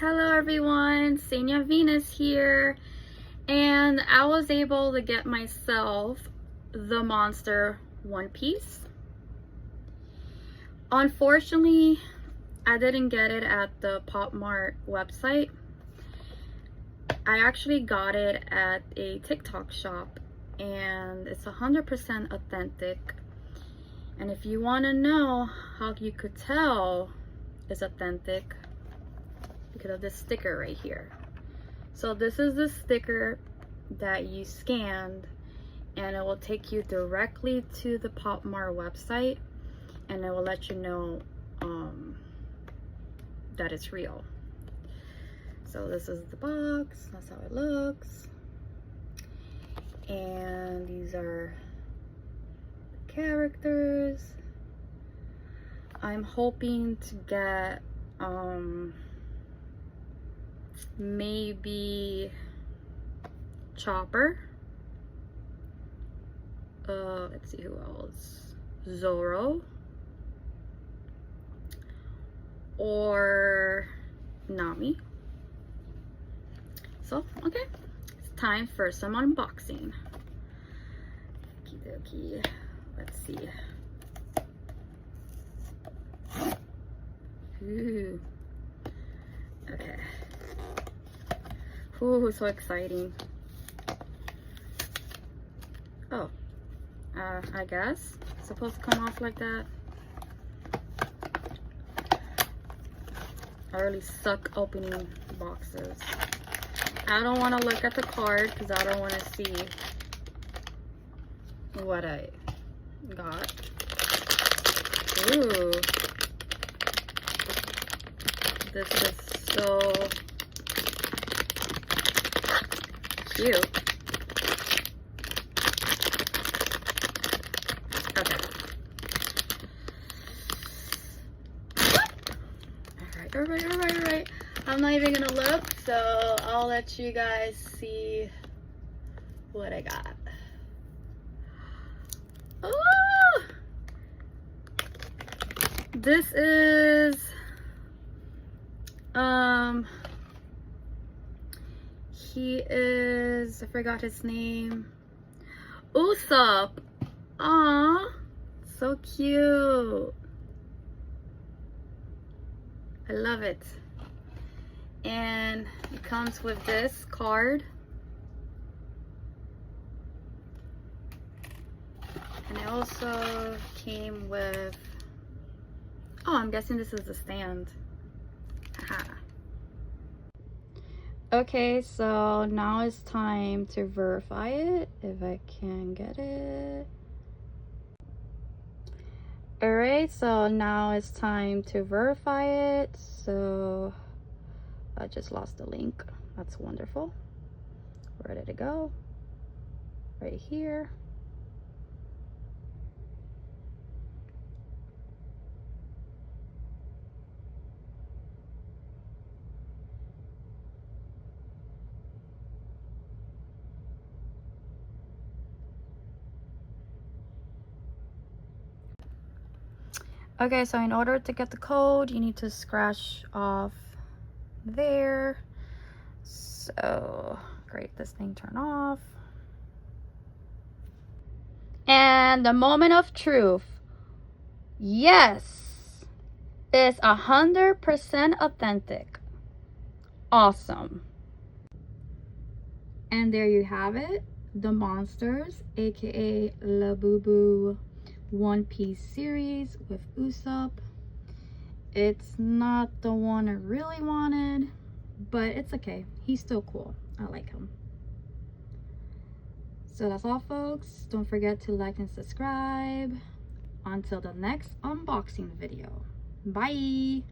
Hello everyone, Seniavenus here, and I was able to get myself the Monster One Piece. Unfortunately, I didn't get it at the Pop Mart website. I actually got it at a TikTok shop, and it's 100% authentic. And if you want to know how you could tell it's authentic, because of this sticker right here. So this is the sticker that you scanned, and it will take you directly to the Pop Mart website, and it will let you know that it's real. So this is the box, that's how it looks, and these are the characters. I'm hoping to get maybe Chopper, let's see who else, Zoro, or Nami. So okay, it's time for some unboxing. Okie dokie, let's see. Ooh. Okay. Ooh, so exciting. Oh, I guess it's supposed to come off like that. I really suck opening boxes. I don't want to look at the card because I don't want to see what I got. Ooh, this is so cute. Okay. All right. I'm not even gonna look, so I'll let you guys see what I got. Oh! This is he is, I forgot his name, Usopp. Aww, so cute. I love it. And it comes with this card, and it also came with, oh, I'm guessing this is the stand. Aha. Okay, so now it's time to verify it, if I can get it. Alright, so now it's time to verify it. So I just lost the link. That's wonderful. Ready to go. Right here. Okay, so in order to get the code, you need to scratch off there. So great, this thing turn off. And the moment of truth. Yes, it's 100% authentic. Awesome. And there you have it, the Monsters, aka Labubu One Piece series with Usopp. It's not the one I really wanted, but it's okay. He's still cool. I like him. So that's all, folks. Don't forget to like and subscribe. Until the next unboxing video. Bye.